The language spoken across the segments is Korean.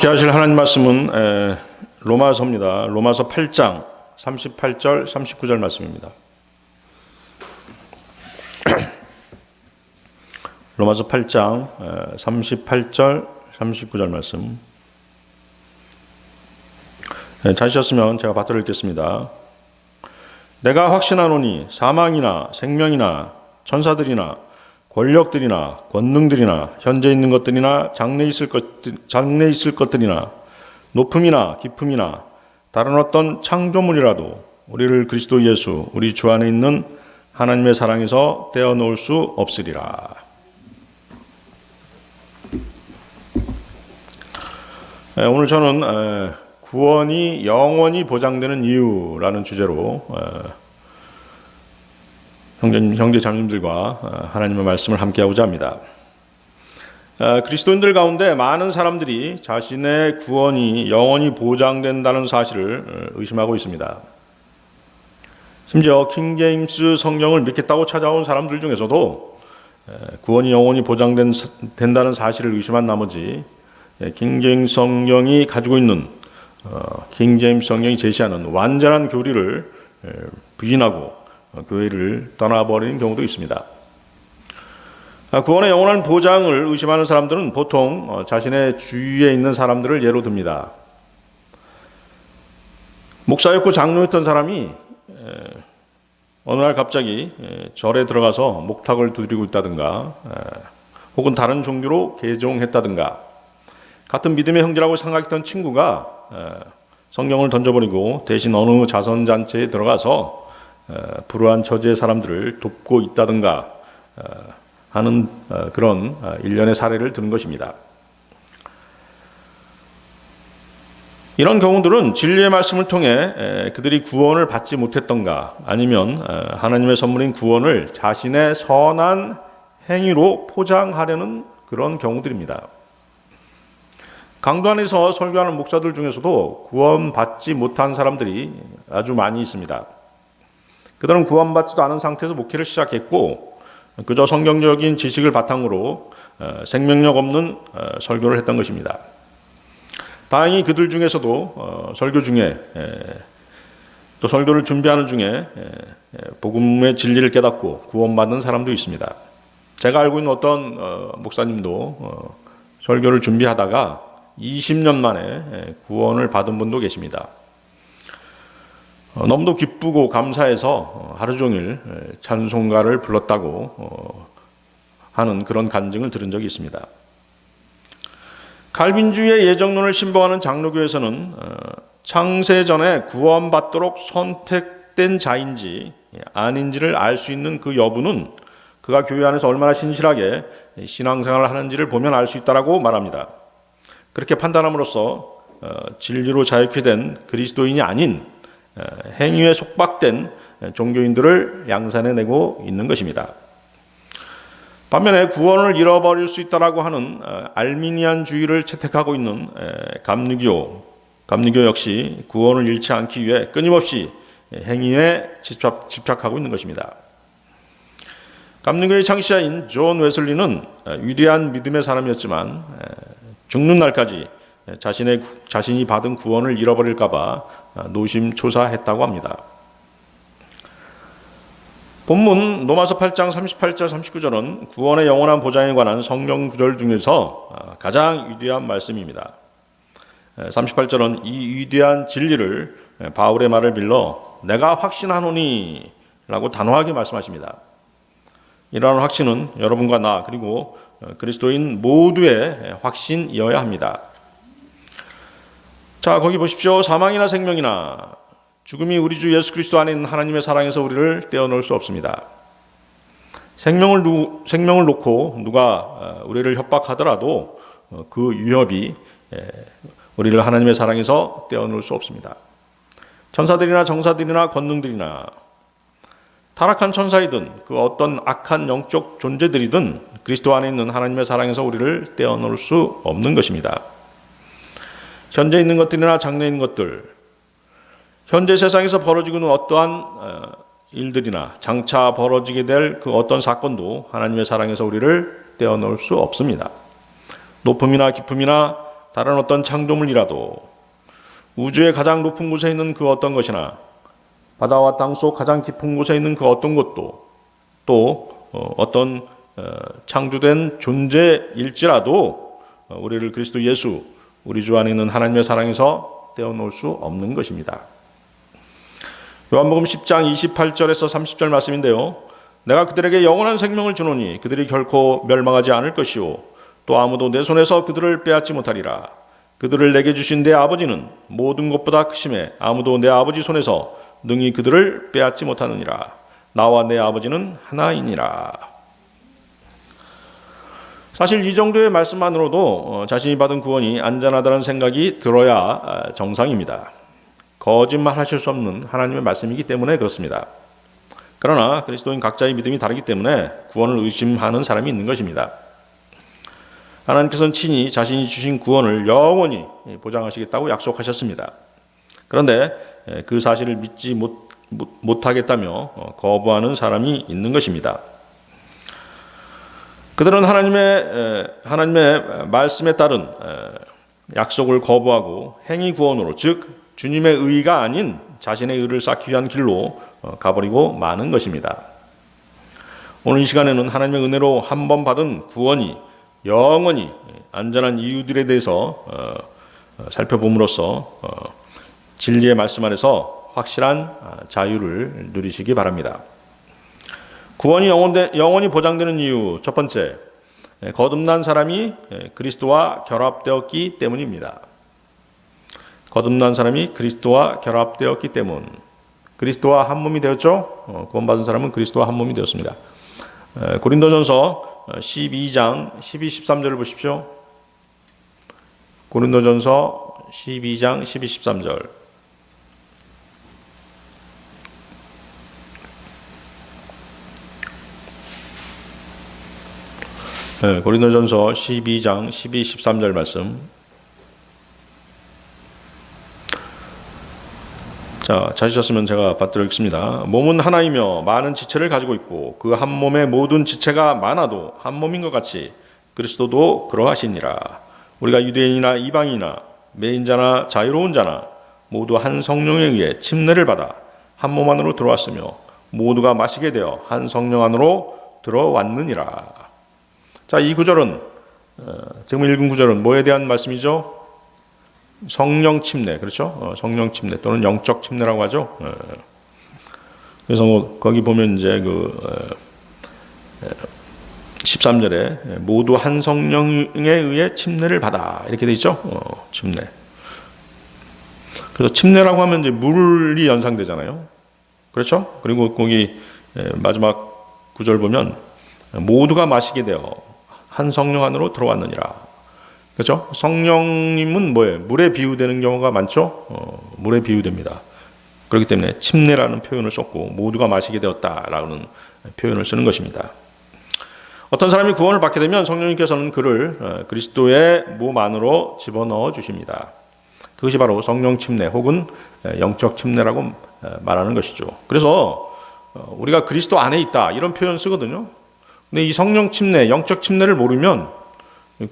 함께 하실 하나님 말씀은 로마서입니다. 로마서 8장 38절 39절 말씀입니다. 로마서 8장 38절 39절 말씀. 찾으셨으면 제가 받들어 읽겠습니다. 내가 확신하노니 사망이나 생명이나 천사들이나 권력들이나 권능들이나 현재 있는 것들이나 장래 있을 것들이나 높음이나 깊음이나 다른 어떤 창조물이라도 우리를 그리스도 예수 우리 주 안에 있는 하나님의 사랑에서 떼어놓을 수 없으리라. 오늘 저는 구원이 영원히 보장되는 이유라는 주제로 형제 자매님들과 하나님의 말씀을 함께하고자 합니다. 그리스도인들 가운데 많은 사람들이 자신의 구원이 영원히 보장된다는 사실을 의심하고 있습니다. 심지어 킹제임스 성경을 믿겠다고 찾아온 사람들 중에서도 구원이 영원히 보장된다는 사실을 의심한 나머지 킹제임스 성경이 가지고 있는 킹제임스 성경이 제시하는 완전한 교리를 부인하고 교회를 떠나버리는 경우도 있습니다. 구원의 영원한 보장을 의심하는 사람들은 보통 자신의 주위에 있는 사람들을 예로 듭니다. 목사였고 장로였던 사람이 어느 날 갑자기 절에 들어가서 목탁을 두드리고 있다든가 혹은 다른 종교로 개종했다든가 같은 믿음의 형제라고 생각했던 친구가 성경을 던져버리고 대신 어느 자선잔치에 들어가서 불우한 처지의 사람들을 돕고 있다든가 하는 그런 일련의 사례를 드는 것입니다. 이런 경우들은 진리의 말씀을 통해 그들이 구원을 받지 못했던가 아니면 하나님의 선물인 구원을 자신의 선한 행위로 포장하려는 그런 경우들입니다. 강도 안에서 설교하는 목사들 중에서도 구원받지 못한 사람들이 아주 많이 있습니다. 그들은 구원받지도 않은 상태에서 목회를 시작했고 그저 성경적인 지식을 바탕으로 생명력 없는 설교를 했던 것입니다. 다행히 그들 중에서도 설교 중에 또 설교를 준비하는 중에 복음의 진리를 깨닫고 구원받는 사람도 있습니다. 제가 알고 있는 어떤 목사님도 설교를 준비하다가 20년 만에 구원을 받은 분도 계십니다. 너무도 기쁘고 감사해서 하루 종일 찬송가를 불렀다고 하는 그런 간증을 들은 적이 있습니다. 칼빈주의의 예정론을 신봉하는 장로교에서는 창세 전에 구원받도록 선택된 자인지 아닌지를 알 수 있는 그 여부는 그가 교회 안에서 얼마나 신실하게 신앙생활을 하는지를 보면 알 수 있다고 말합니다. 그렇게 판단함으로써 진리로 자유케 된 그리스도인이 아닌 행위에 속박된 종교인들을 양산해내고 있는 것입니다. 반면에 구원을 잃어버릴 수 있다라고 하는 알미니안주의를 채택하고 있는 감리교 역시 구원을 잃지 않기 위해 끊임없이 행위에 집착하고 있는 것입니다. 감리교의 창시자인 존 웨슬리는 위대한 믿음의 사람이었지만 죽는 날까지 자신이 받은 구원을 잃어버릴까 봐 노심초사했다고 합니다. 본문 로마서 8장 38절 39절은 구원의 영원한 보장에 관한 성경 구절 중에서 가장 위대한 말씀입니다. 38절은 이 위대한 진리를 바울의 말을 빌러 내가 확신하노니 라고 단호하게 말씀하십니다. 이러한 확신은 여러분과 나 그리고 그리스도인 모두의 확신이어야 합니다. 자, 거기 보십시오. 사망이나 생명이나 죽음이 우리 주 예수 그리스도 안에 있는 하나님의 사랑에서 우리를 떼어놓을 수 없습니다. 생명을 놓고 누가 우리를 협박하더라도 그 위협이 우리를 하나님의 사랑에서 떼어놓을 수 없습니다. 천사들이나 정사들이나 권능들이나 타락한 천사이든 그 어떤 악한 영적 존재들이든 그리스도 안에 있는 하나님의 사랑에서 우리를 떼어놓을 수 없는 것입니다. 현재 있는 것들이나 장래 있는 것들, 현재 세상에서 벌어지고 있는 어떠한 일들이나 장차 벌어지게 될 그 어떤 사건도 하나님의 사랑에서 우리를 떼어놓을 수 없습니다. 높음이나 깊음이나 다른 어떤 창조물이라도 우주의 가장 높은 곳에 있는 그 어떤 것이나 바다와 땅속 가장 깊은 곳에 있는 그 어떤 것도 또 어떤 창조된 존재일지라도 우리를 그리스도 예수, 우리 주 안에 있는 하나님의 사랑에서 떼어놓을 수 없는 것입니다. 요한복음 10장 28절에서 30절 말씀인데요. 내가 그들에게 영원한 생명을 주노니 그들이 결코 멸망하지 않을 것이요 또 아무도 내 손에서 그들을 빼앗지 못하리라. 그들을 내게 주신 내 아버지는 모든 것보다 크심에 아무도 내 아버지 손에서 능히 그들을 빼앗지 못하느니라. 나와 내 아버지는 하나이니라. 사실 이 정도의 말씀만으로도 자신이 받은 구원이 안전하다는 생각이 들어야 정상입니다. 거짓말 하실 수 없는 하나님의 말씀이기 때문에 그렇습니다. 그러나 그리스도인 각자의 믿음이 다르기 때문에 구원을 의심하는 사람이 있는 것입니다. 하나님께서는 친히 자신이 주신 구원을 영원히 보장하시겠다고 약속하셨습니다. 그런데 그 사실을 믿지 못하겠다며 거부하는 사람이 있는 것입니다. 그들은 하나님의 말씀에 따른 약속을 거부하고 행위 구원으로, 즉 주님의 의가 아닌 자신의 의를 쌓기 위한 길로 가버리고 마는 것입니다. 오늘 이 시간에는 하나님의 은혜로 한 번 받은 구원이 영원히 안전한 이유들에 대해서 살펴봄으로써 진리의 말씀 안에서 확실한 자유를 누리시기 바랍니다. 구원이 영원히 보장되는 이유 첫 번째, 거듭난 사람이 그리스도와 결합되었기 때문입니다. 거듭난 사람이 그리스도와 결합되었기 때문. 그리스도와 한 몸이 되었죠. 구원받은 사람은 그리스도와 한 몸이 되었습니다. 고린도전서 12장 12, 13절을 보십시오. 고린도전서 12장 12, 13절. 고린도전서 12장 12, 13절 말씀. 자, 찾으셨으면 제가 받들어 읽습니다. 몸은 하나이며 많은 지체를 가지고 있고 그 한 몸의 모든 지체가 많아도 한 몸인 것 같이 그리스도도 그러하시니라. 우리가 유대인이나 이방인이나 매인자나 자유로운 자나 모두 한 성령에 의해 침례를 받아 한 몸 안으로 들어왔으며 모두가 마시게 되어 한 성령 안으로 들어왔느니라. 자, 이 구절은 지금 읽은 구절은 뭐에 대한 말씀이죠? 성령 침례, 그렇죠? 성령 침례 또는 영적 침례라고 하죠. 그래서 거기 보면 이제 13절에 모두 한 성령에 의해 침례를 받아 이렇게 돼 있죠. 침례. 그래서 침례라고 하면 이제 물이 연상되잖아요. 그렇죠? 그리고 거기 마지막 구절 보면 모두가 마시게 되어 한 성령 안으로 들어왔느니라. 그렇죠? 성령님은 뭐예요? 물에 비유되는 경우가 많죠? 물에 비유됩니다. 그렇기 때문에 침례라는 표현을 썼고 모두가 마시게 되었다라는 표현을 쓰는 것입니다. 어떤 사람이 구원을 받게 되면 성령님께서는 그를 그리스도의 몸 안으로 집어넣어 주십니다. 그것이 바로 성령 침례 혹은 영적 침례라고 말하는 것이죠. 그래서 우리가 그리스도 안에 있다 이런 표현 쓰거든요. 근데 이 성령 침례, 영적 침례를 모르면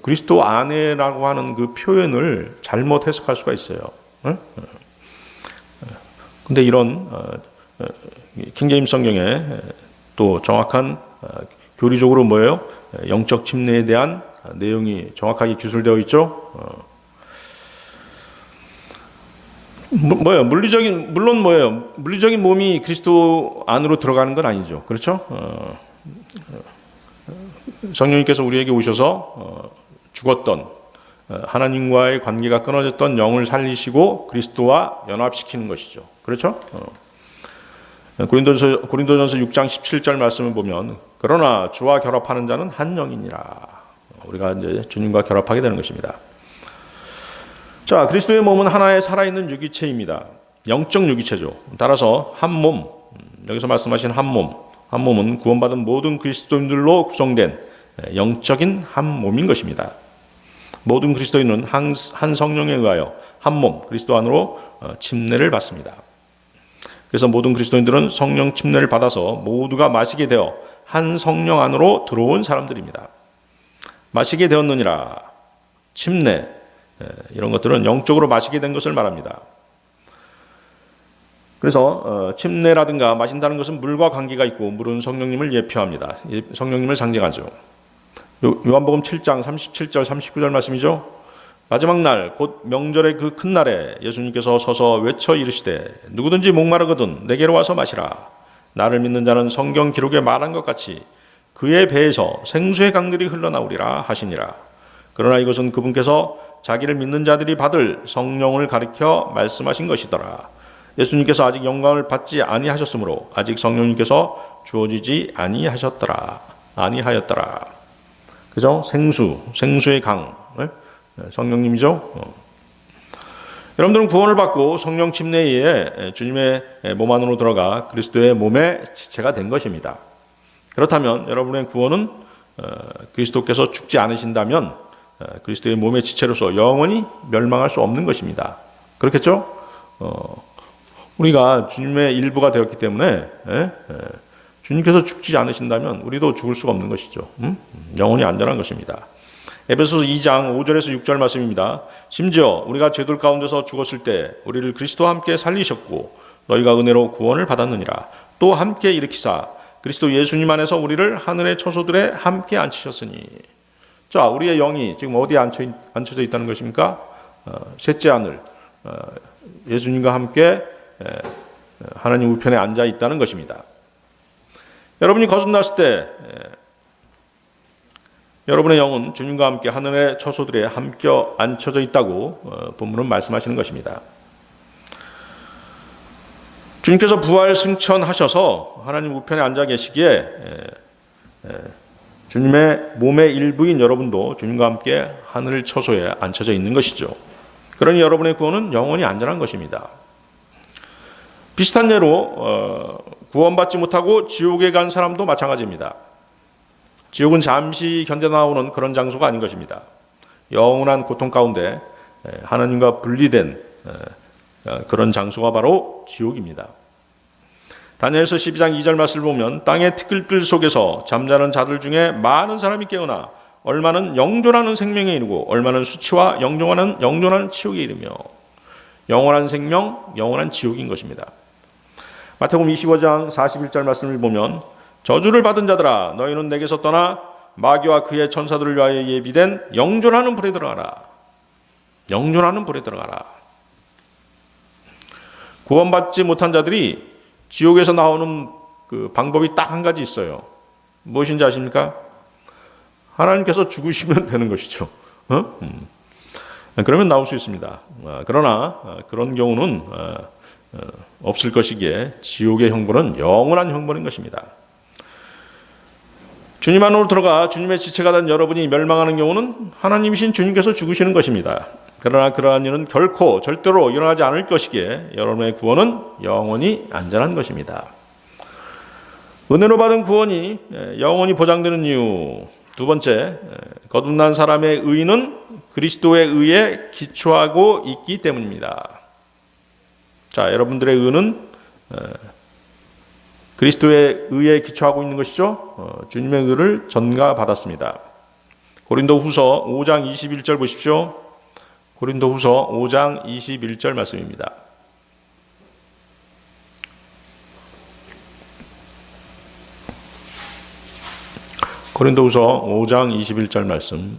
그리스도 안에라고 하는 그 표현을 잘못 해석할 수가 있어요. 근데 이런 킹제임스 성경에 또 정확한 교리적으로 뭐예요? 영적 침례에 대한 내용이 정확하게 기술되어 있죠. 뭐예요? 물론 뭐예요? 물리적인 몸이 그리스도 안으로 들어가는 건 아니죠. 그렇죠? 성령님께서 우리에게 오셔서 죽었던 하나님과의 관계가 끊어졌던 영을 살리시고 그리스도와 연합시키는 것이죠. 그렇죠? 고린도전서 6장 17절 말씀을 보면 그러나 주와 결합하는 자는 한 영이니라. 우리가 이제 주님과 결합하게 되는 것입니다. 자, 그리스도의 몸은 하나의 살아있는 유기체입니다. 영적 유기체죠. 따라서 한 몸, 여기서 말씀하신 한 몸은 구원받은 모든 그리스도인들로 구성된 영적인 한 몸인 것입니다. 모든 그리스도인은 한 성령에 의하여 한 몸, 그리스도 안으로 침례를 받습니다. 그래서 모든 그리스도인들은 성령 침례를 받아서 모두가 마시게 되어 한 성령 안으로 들어온 사람들입니다. 마시게 되었느니라. 침례, 이런 것들은 영적으로 마시게 된 것을 말합니다. 그래서 침례라든가 마신다는 것은 물과 관계가 있고 물은 성령님을 예표합니다. 성령님을 상징하죠. 요한복음 7장 37절 39절 말씀이죠. 마지막 날 곧 명절의 그 큰 날에 예수님께서 서서 외쳐 이르시되 누구든지 목마르거든 내게로 와서 마시라. 나를 믿는 자는 성경 기록에 말한 것 같이 그의 배에서 생수의 강들이 흘러나오리라 하시니라. 그러나 이것은 그분께서 자기를 믿는 자들이 받을 성령을 가리켜 말씀하신 것이더라. 예수님께서 아직 영광을 받지 아니하셨으므로 아직 성령님께서 주어지지 아니하였더라. 그죠? 생수의 강, 성령님이죠. 여러분들은 구원을 받고 성령 침례에 의해 주님의 몸 안으로 들어가 그리스도의 몸의 지체가 된 것입니다. 그렇다면 여러분의 구원은 그리스도께서 죽지 않으신다면 그리스도의 몸의 지체로서 영원히 멸망할 수 없는 것입니다. 그렇겠죠? 우리가 주님의 일부가 되었기 때문에 주님께서 죽지 않으신다면 우리도 죽을 수가 없는 것이죠. 영원히 안전한 것입니다. 에베소서 2장 5절에서 6절 말씀입니다. 심지어 우리가 죄들 가운데서 죽었을 때 우리를 그리스도와 함께 살리셨고 너희가 은혜로 구원을 받았느니라. 또 함께 일으키사 그리스도 예수님 안에서 우리를 하늘의 처소들에 함께 앉히셨으니. 자, 우리의 영이 지금 어디에 앉혀져 있다는 것입니까? 셋째 하늘, 예수님과 함께 하나님 우편에 앉아 있다는 것입니다. 여러분이 거듭났을 때 여러분의 영은 주님과 함께 하늘의 처소들에 함께 앉혀져 있다고 본문은 말씀하시는 것입니다. 주님께서 부활 승천하셔서 하나님 우편에 앉아 계시기에 주님의 몸의 일부인 여러분도 주님과 함께 하늘 처소에 앉혀져 있는 것이죠. 그러니 여러분의 구원은 영원히 안전한 것입니다. 비슷한 예로 구원받지 못하고 지옥에 간 사람도 마찬가지입니다. 지옥은 잠시 견뎌 나오는 그런 장소가 아닌 것입니다. 영원한 고통 가운데 하나님과 분리된 그런 장소가 바로 지옥입니다. 다니엘서 12장 2절 말씀을 보면 땅의 티끌들 속에서 잠자는 자들 중에 많은 사람이 깨어나 얼마는 영존하는 생명에 이르고 얼마는 수치와 영존하는 치욕에 이르며. 영원한 생명, 영원한 지옥인 것입니다. 마태복음 25장 41절 말씀을 보면 저주를 받은 자들아 너희는 내게서 떠나 마귀와 그의 천사들을 위하여 예비된 영존하는 불에 들어가라. 영존하는 불에 들어가라. 구원받지 못한 자들이 지옥에서 나오는 그 방법이 딱 한 가지 있어요. 무엇인지 아십니까? 하나님께서 죽으시면 되는 것이죠. 그러면 나올 수 있습니다. 그러나 그런 경우는 없을 것이기에 지옥의 형벌은 영원한 형벌인 것입니다. 주님 안으로 들어가 주님의 지체가 된 여러분이 멸망하는 경우는 하나님이신 주님께서 죽으시는 것입니다. 그러나 그러한 일은 결코 절대로 일어나지 않을 것이기에 여러분의 구원은 영원히 안전한 것입니다. 은혜로 받은 구원이 영원히 보장되는 이유 두 번째, 거듭난 사람의 의는 그리스도의 의에 기초하고 있기 때문입니다. 자, 여러분들의 의는 그리스도의 의에 기초하고 있는 것이죠. 주님의 의를 전가받았습니다. 고린도후서 5장 21절 보십시오. 고린도후서 5장 21절 말씀입니다. 고린도후서 5장 21절 말씀.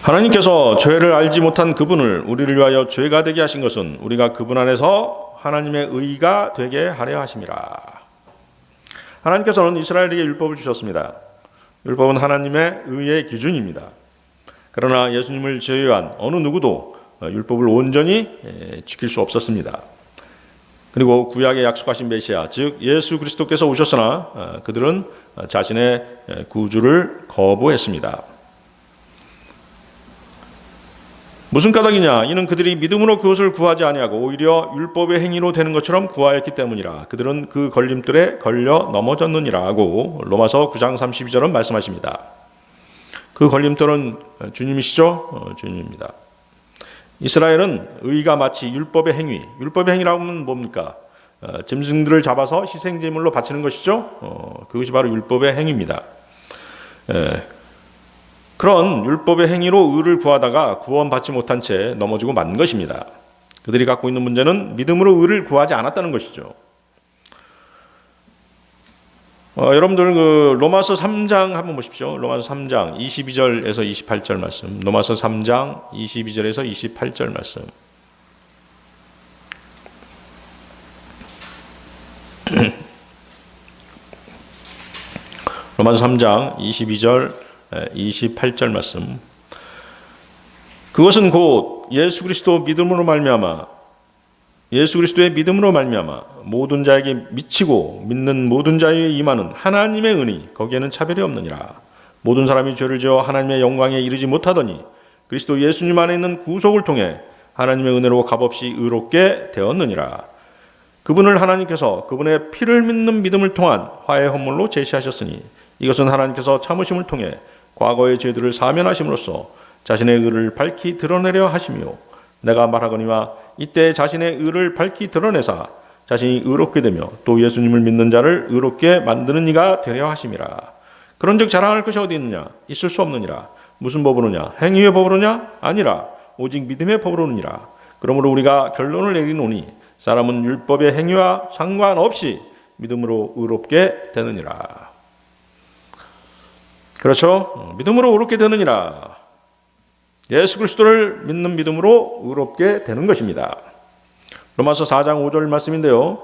하나님께서 죄를 알지 못한 그분을 우리를 위하여 죄가 되게 하신 것은 우리가 그분 안에서 하나님의 의가 되게 하려 하심이라. 하나님께서는 이스라엘에게 율법을 주셨습니다. 율법은 하나님의 의의 기준입니다. 그러나 예수님을 제외한 어느 누구도 율법을 온전히 지킬 수 없었습니다. 그리고 구약에 약속하신 메시아, 즉 예수 그리스도께서 오셨으나 그들은 자신의 구주를 거부했습니다. 무슨 까닭이냐? 이는 그들이 믿음으로 그것을 구하지 아니하고 오히려 율법의 행위로 되는 것처럼 구하였기 때문이라. 그들은 그 걸림돌에 걸려 넘어졌느니라 하고 로마서 9장 32절은 말씀하십니다. 그 걸림돌은 주님이시죠? 주님입니다. 이스라엘은 의가 마치 율법의 행위라고 하면 뭡니까? 짐승들을 잡아서 희생제물로 바치는 것이죠. 그것이 바로 율법의 행위입니다. 그런 율법의 행위로 의를 구하다가 구원받지 못한 채 넘어지고 만 것입니다. 그들이 갖고 있는 문제는 믿음으로 의를 구하지 않았다는 것이죠. 여러분들 로마서 3장 한번 보십시오. 로마서 3장 22절에서 28절 말씀. 로마서 3장 22절에서 28절 말씀. 로마서 3장 22절 28절 말씀. 그것은 곧 예수 그리스도의 믿음으로 말미암아 모든 자에게 미치고 믿는 모든 자에게 임하는 하나님의 은이 거기에는 차별이 없느니라. 모든 사람이 죄를 지어 하나님의 영광에 이르지 못하더니 그리스도 예수님 안에 있는 구속을 통해 하나님의 은혜로 값없이 의롭게 되었느니라. 그분을 하나님께서 그분의 피를 믿는 믿음을 통한 화해 헌물로 제시하셨으니 이것은 하나님께서 참으심을 통해 과거의 죄들을 사면하심으로써 자신의 의를 밝히 드러내려 하시며 내가 말하거니와 이때 자신의 의를 밝히 드러내사 자신이 의롭게 되며 또 예수님을 믿는 자를 의롭게 만드는 이가 되려 하심이라. 그런즉 자랑할 것이 어디 있느냐? 있을 수 없느니라. 무슨 법으로냐? 행위의 법으로냐? 아니라 오직 믿음의 법으로니라. 그러므로 우리가 결론을 내리노니 사람은 율법의 행위와 상관없이 믿음으로 의롭게 되느니라. 그렇죠? 믿음으로 의롭게 되느니라. 예수 그리스도를 믿는 믿음으로 의롭게 되는 것입니다. 로마서 4장 5절 말씀인데요.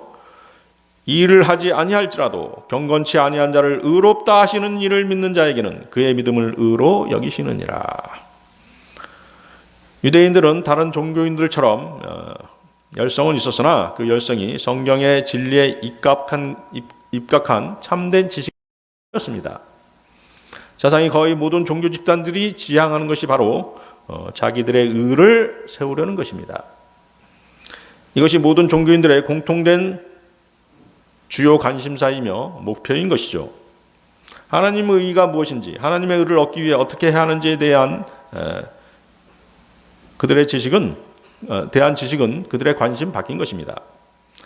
이 일을 하지 아니할지라도 경건치 아니한 자를 의롭다 하시는 이를 믿는 자에게는 그의 믿음을 의로 여기시느니라. 유대인들은 다른 종교인들처럼 열성은 있었으나 그 열성이 성경의 진리에 입각한 참된 지식이었습니다. 세상의 거의 모든 종교 집단들이 지향하는 것이 바로 자기들의 의를 세우려는 것입니다. 이것이 모든 종교인들의 공통된 주요 관심사이며 목표인 것이죠. 하나님의 의가 무엇인지, 하나님의 의를 얻기 위해 어떻게 해야 하는지에 대한 그들의 지식은 그들의 관심 바뀐 것입니다.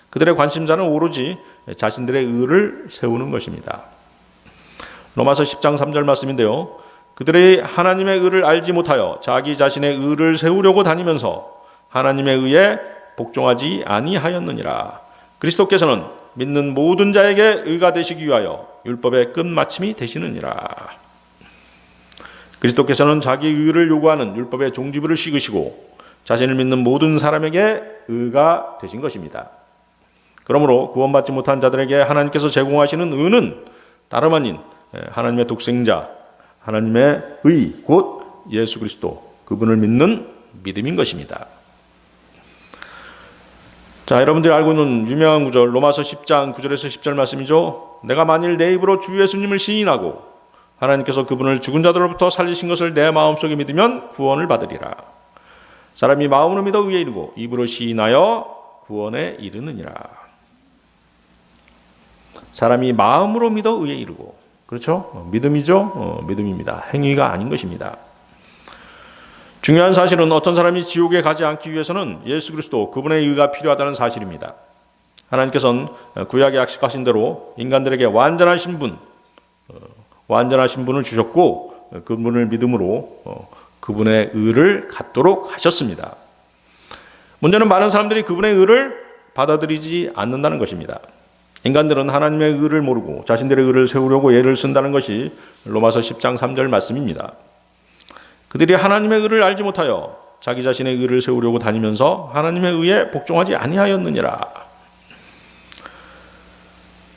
그들의 관심사는 오로지 자신들의 의를 세우는 것입니다. 로마서 10장 3절 말씀인데요. 그들이 하나님의 의를 알지 못하여 자기 자신의 의를 세우려고 다니면서 하나님의 의에 복종하지 아니하였느니라. 그리스도께서는 믿는 모든 자에게 의가 되시기 위하여 율법의 끝마침이 되시느니라. 그리스도께서는 자기 의를 요구하는 율법의 종지부를 씌우시고 자신을 믿는 모든 사람에게 의가 되신 것입니다. 그러므로 구원받지 못한 자들에게 하나님께서 제공하시는 의는 다름 아닌 하나님의 독생자, 하나님의 의, 곧 예수 그리스도, 그분을 믿는 믿음인 것입니다. 자, 여러분들이 알고 있는 유명한 구절, 로마서 10장 9절에서 10절 말씀이죠. 내가 만일 내 입으로 주 예수님을 시인하고 하나님께서 그분을 죽은 자들로부터 살리신 것을 내 마음속에 믿으면 구원을 받으리라. 사람이 마음으로 믿어 의에 이르고 입으로 시인하여 구원에 이르느니라. 사람이 마음으로 믿어 의에 이르고, 그렇죠? 믿음이죠? 믿음입니다. 행위가 아닌 것입니다. 중요한 사실은 어떤 사람이 지옥에 가지 않기 위해서는 예수 그리스도 그분의 의가 필요하다는 사실입니다. 하나님께서는 구약에 약속하신 대로 인간들에게 완전한 신분을 주셨고 그분을 믿음으로 그분의 의를 갖도록 하셨습니다. 문제는 많은 사람들이 그분의 의를 받아들이지 않는다는 것입니다. 인간들은 하나님의 의를 모르고 자신들의 의를 세우려고 애를 쓴다는 것이 로마서 10장 3절 말씀입니다. 그들이 하나님의 의를 알지 못하여 자기 자신의 의를 세우려고 다니면서 하나님의 의에 복종하지 아니하였느니라.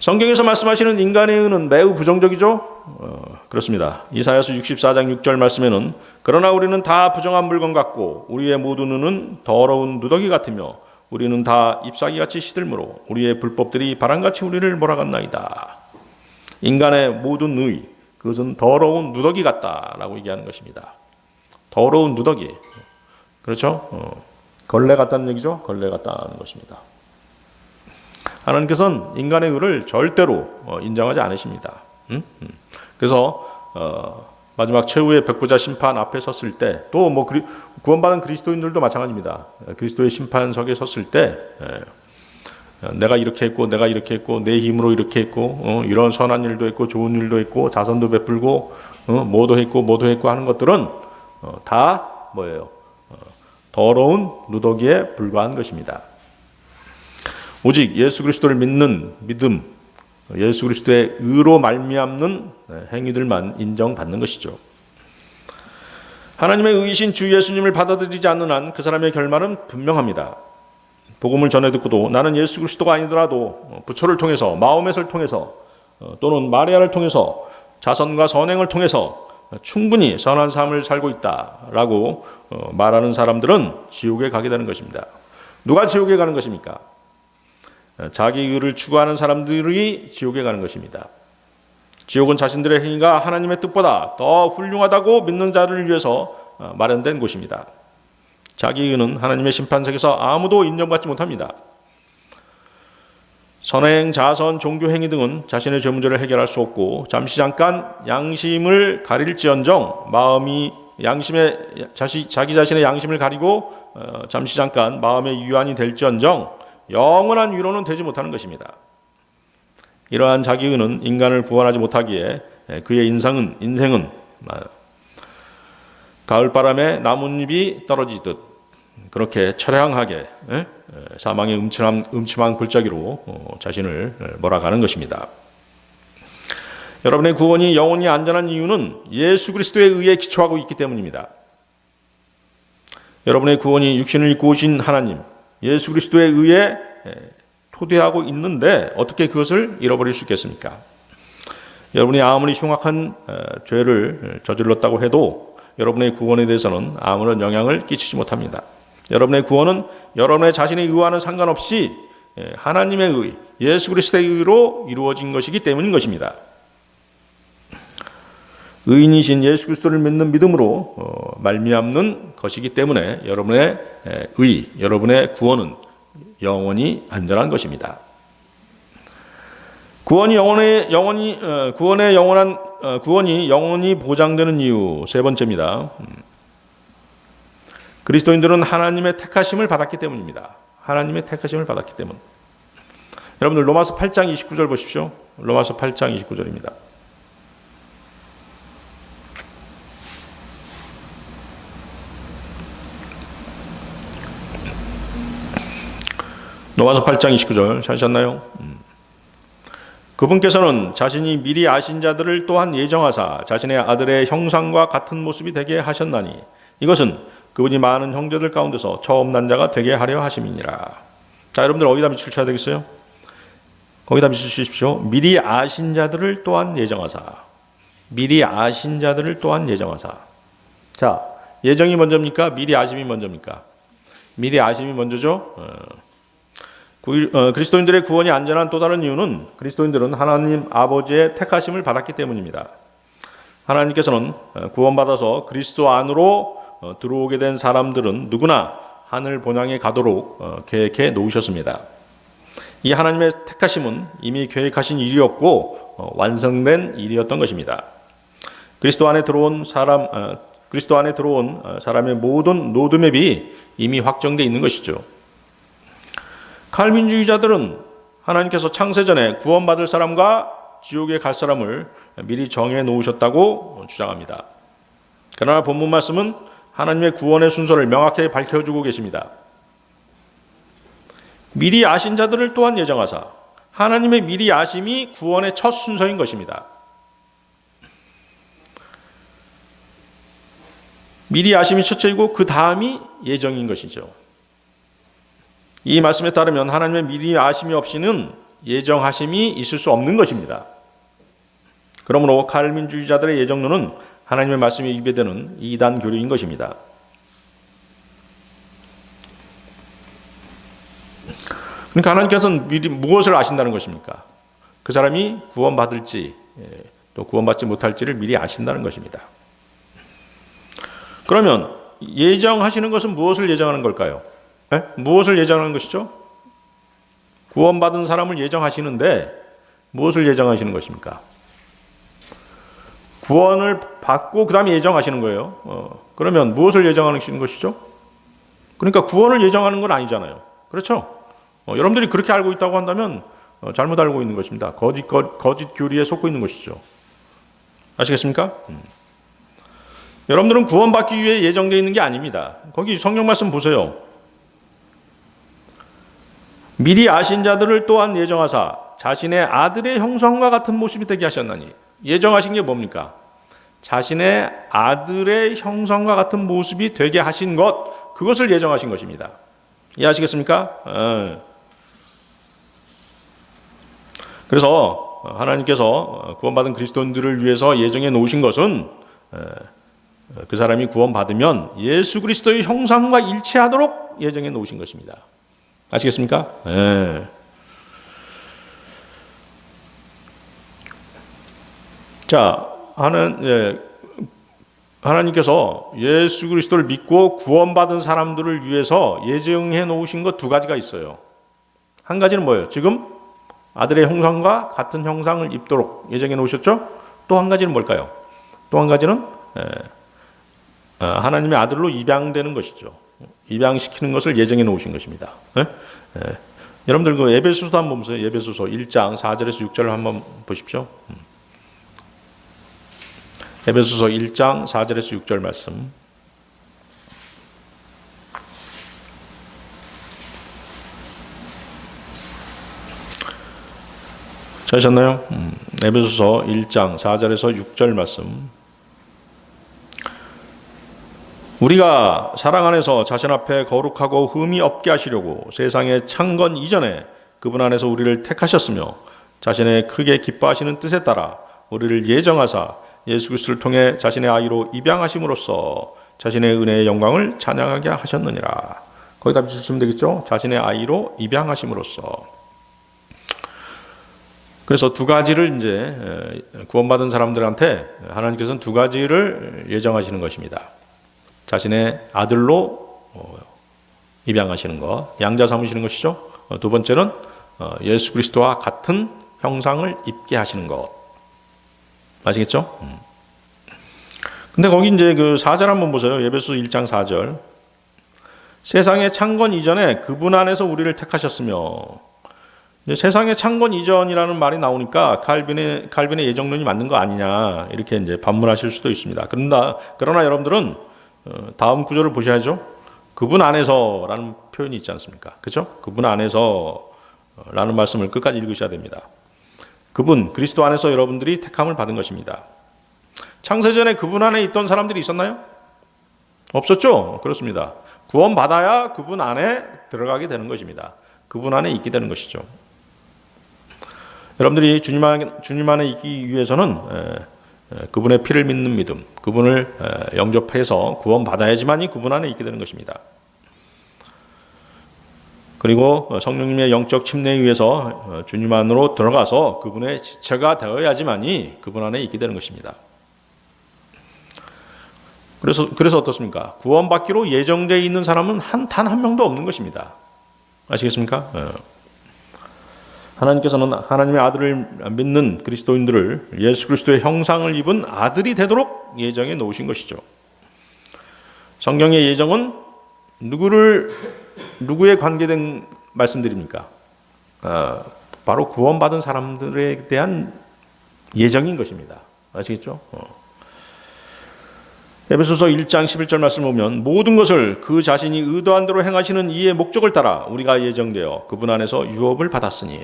성경에서 말씀하시는 인간의 의는 매우 부정적이죠? 그렇습니다. 이사야서 64장 6절 말씀에는 그러나 우리는 다 부정한 물건 같고 우리의 모든 의는 더러운 누더기 같으며 우리는 다 잎사귀같이 시들므로 우리의 불법들이 바람같이 우리를 몰아갔나이다. 인간의 모든 의, 그것은 더러운 누더기 같다라고 얘기하는 것입니다. 더러운 누더기. 그렇죠? 걸레 같다는 얘기죠? 걸레 같다는 것입니다. 하나님께서는 인간의 의를 절대로 인정하지 않으십니다. 그래서 마지막 최후의 백보자 심판 앞에 섰을 때, 또 뭐 구원받은 그리스도인들도 마찬가지입니다. 그리스도의 심판석에 섰을 때 내가 이렇게 했고 내가 이렇게 했고 내 힘으로 이렇게 했고 이런 선한 일도 했고 좋은 일도 했고 자선도 베풀고 뭐도 했고 하는 것들은 다 뭐예요? 더러운 누더기에 불과한 것입니다. 오직 예수 그리스도를 믿는 믿음, 예수 그리스도의 의로 말미암는 행위들만 인정받는 것이죠. 하나님의 의이신 주 예수님을 받아들이지 않는 한 그 사람의 결말은 분명합니다. 복음을 전해 듣고도 나는 예수 그리스도가 아니더라도 부처를 통해서 마호멧을 통해서 또는 마리아를 통해서 자선과 선행을 통해서 충분히 선한 삶을 살고 있다라고 말하는 사람들은 지옥에 가게 되는 것입니다. 누가 지옥에 가는 것입니까? 자기 의를 추구하는 사람들이 지옥에 가는 것입니다. 지옥은 자신들의 행위가 하나님의 뜻보다 더 훌륭하다고 믿는 자를 위해서 마련된 곳입니다. 자기 의는 하나님의 심판석에서 아무도 인정받지 못합니다. 선행, 자선, 종교 행위 등은 자신의 죄 문제를 해결할 수 없고 잠시 잠깐 양심을 가릴지언정 마음이 자기 자신의 양심을 가리고 잠시 잠깐 마음의 유한이 될지언정 영원한 위로는 되지 못하는 것입니다. 이러한 자기의는 인간을 구원하지 못하기에 그의 인생은 가을바람에 나뭇잎이 떨어지듯 그렇게 처량하게 사망의 음침한 골짜기로 자신을 몰아가는 것입니다. 여러분의 구원이 영원히 안전한 이유는 예수 그리스도에 의해 기초하고 있기 때문입니다. 여러분의 구원이 육신을 입고 오신 하나님 예수 그리스도에 의해 토대하고 있는데 어떻게 그것을 잃어버릴 수 있겠습니까? 여러분이 아무리 흉악한 죄를 저질렀다고 해도 여러분의 구원에 대해서는 아무런 영향을 끼치지 못합니다. 여러분의 구원은 여러분의 자신의 의와는 상관없이 하나님의 의, 예수 그리스도의 의로 이루어진 것이기 때문인 것입니다. 의인이신 예수 그리스도를 믿는 믿음으로 말미암는 것이기 때문에 여러분의 의, 여러분의 구원은 영원히 안전한 것입니다. 구원이 영원히 보장되는 이유 세 번째입니다. 그리스도인들은 하나님의 택하심을 받았기 때문입니다. 하나님의 택하심을 받았기 때문. 여러분들 로마서 8장 29절 보십시오. 로마서 8장 29절입니다. 로마서 8장 29절 찾으셨나요? 그분께서는 자신이 미리 아신 자들을 또한 예정하사 자신의 아들의 형상과 같은 모습이 되게 하셨나니 이것은 그분이 많은 형제들 가운데서 처음 난 자가 되게 하려 하심이니라. 자, 여러분들 어디다 밑줄 쳐야 되겠어요? 거기다 밑줄 치십시오. 미리 아신 자들을 또한 예정하사. 미리 아신 자들을 또한 예정하사. 자, 예정이 먼저입니까? 미리 아심이 먼저입니까? 미리 아심이 먼저죠. 그리스도인들의 구원이 안전한 또 다른 이유는 그리스도인들은 하나님 아버지의 택하심을 받았기 때문입니다. 하나님께서는 구원받아서 그리스도 안으로 들어오게 된 사람들은 누구나 하늘 본향에 가도록 계획해 놓으셨습니다. 이 하나님의 택하심은 이미 계획하신 일이었고 완성된 일이었던 것입니다. 그리스도 안에 들어온 사람의 모든 로드맵이 이미 확정되어 있는 것이죠. 칼빈주의자들은 하나님께서 창세전에 구원받을 사람과 지옥에 갈 사람을 미리 정해 놓으셨다고 주장합니다. 그러나 본문 말씀은 하나님의 구원의 순서를 명확하게 밝혀주고 계십니다. 미리 아신 자들을 또한 예정하사. 하나님의 미리 아심이 구원의 첫 순서인 것입니다. 미리 아심이 첫째이고 그 다음이 예정인 것이죠. 이 말씀에 따르면 하나님의 미리 아심이 없이는 예정하심이 있을 수 없는 것입니다. 그러므로 칼빈주의자들의 예정론은 하나님의 말씀에 위배되는 이단 교리인 것입니다. 그러니까 하나님께서는 미리 무엇을 아신다는 것입니까? 그 사람이 구원받을지 또 구원받지 못할지를 미리 아신다는 것입니다. 그러면 예정하시는 것은 무엇을 예정하는 걸까요? 무엇을 예정하는 것이죠? 구원받은 사람을 예정하시는데 무엇을 예정하시는 것입니까? 구원을 받고 그 다음에 예정하시는 거예요. 그러면 무엇을 예정하는 것이죠? 그러니까 구원을 예정하는 건 아니잖아요. 그렇죠? 여러분들이 그렇게 알고 있다고 한다면 잘못 알고 있는 것입니다. 거짓 교리에 속고 있는 것이죠. 아시겠습니까? 여러분들은 구원받기 위해 예정되어 있는 게 아닙니다. 거기 성경 말씀 보세요. 미리 아신 자들을 또한 예정하사 자신의 아들의 형상과 같은 모습이 되게 하셨나니. 예정하신 게 뭡니까? 자신의 아들의 형상과 같은 모습이 되게 하신 것, 그것을 예정하신 것입니다. 이해하시겠습니까? 그래서 하나님께서 구원받은 그리스도인들을 위해서 예정해 놓으신 것은 그 사람이 구원받으면 예수 그리스도의 형상과 일치하도록 예정해 놓으신 것입니다. 아시겠습니까? 자, 하나님께서 예수 그리스도를 믿고 구원받은 사람들을 위해서 예정해 놓으신 것 두 가지가 있어요. 한 가지는 뭐예요? 지금 아들의 형상과 같은 형상을 입도록 예정해 놓으셨죠? 또 한 가지는 뭘까요? 또 한 가지는 하나님의 아들로 입양되는 것이죠. 입양시키는 것을 예정해 놓으신 것입니다. 여러분들 그 에베소서 한번 보세요. 에베소서 1장 4절에서 6절을 한번 보십시오. 에베소서 1장 4절에서 6절 말씀. 찾으셨나요? 에베소서 1장 4절에서 6절 말씀. 우리가 사랑 안에서 자신 앞에 거룩하고 흠이 없게 하시려고 세상에 창건 이전에 그분 안에서 우리를 택하셨으며 자신의 크게 기뻐하시는 뜻에 따라 우리를 예정하사 예수 그리스도를 통해 자신의 아이로 입양하심으로써 자신의 은혜의 영광을 찬양하게 하셨느니라. 거기다 붙이시면 되겠죠? 자신의 아이로 입양하심으로써. 그래서 두 가지를 이제 구원받은 사람들한테 하나님께서는 두 가지를 예정하시는 것입니다. 자신의 아들로 입양하시는 것, 양자 삼으시는 것이죠. 두 번째는 예수 그리스도와 같은 형상을 입게 하시는 것. 아시겠죠? 근데 거기 이제 그 4절 한번 보세요. 에베소서 1장 4절. 세상의 창건 이전에 그분 안에서 우리를 택하셨으며. 세상의 창건 이전이라는 말이 나오니까 칼빈의 예정론이 맞는 거 아니냐 이렇게 이제 반문하실 수도 있습니다. 그러나 여러분들은 다음 구절을 보셔야죠. 그분 안에서라는 표현이 있지 않습니까? 그렇죠? 그분 안에서라는 말씀을 끝까지 읽으셔야 됩니다. 그분 그리스도 안에서 여러분들이 택함을 받은 것입니다. 창세전에 그분 안에 있던 사람들이 있었나요? 없었죠? 그렇습니다. 구원받아야 그분 안에 들어가게 되는 것입니다. 그분 안에 있게 되는 것이죠. 여러분들이 주님 안에 있기 위해서는 그분의 피를 믿는 믿음, 그분을 영접해서 구원받아야지만이 그분 안에 있게 되는 것입니다. 그리고 성령님의 영적 침례에 의해서 주님 안으로 들어가서 그분의 지체가 되어야지만이 그분 안에 있게 되는 것입니다. 그래서 어떻습니까? 구원받기로 예정되어 있는 사람은 단 한 명도 없는 것입니다. 아시겠습니까? 하나님께서는 하나님의 아들을 믿는 그리스도인들을 예수 그리스도의 형상을 입은 아들이 되도록 예정해 놓으신 것이죠. 성경의 예정은 누구에 관계된 말씀드립니까? 바로 구원받은 사람들에 대한 예정인 것입니다. 아시겠죠? 에베소서 1장 11절 말씀을 보면 모든 것을 그 자신이 의도한 대로 행하시는 이의 목적을 따라 우리가 예정되어 그분 안에서 유업을 받았으니.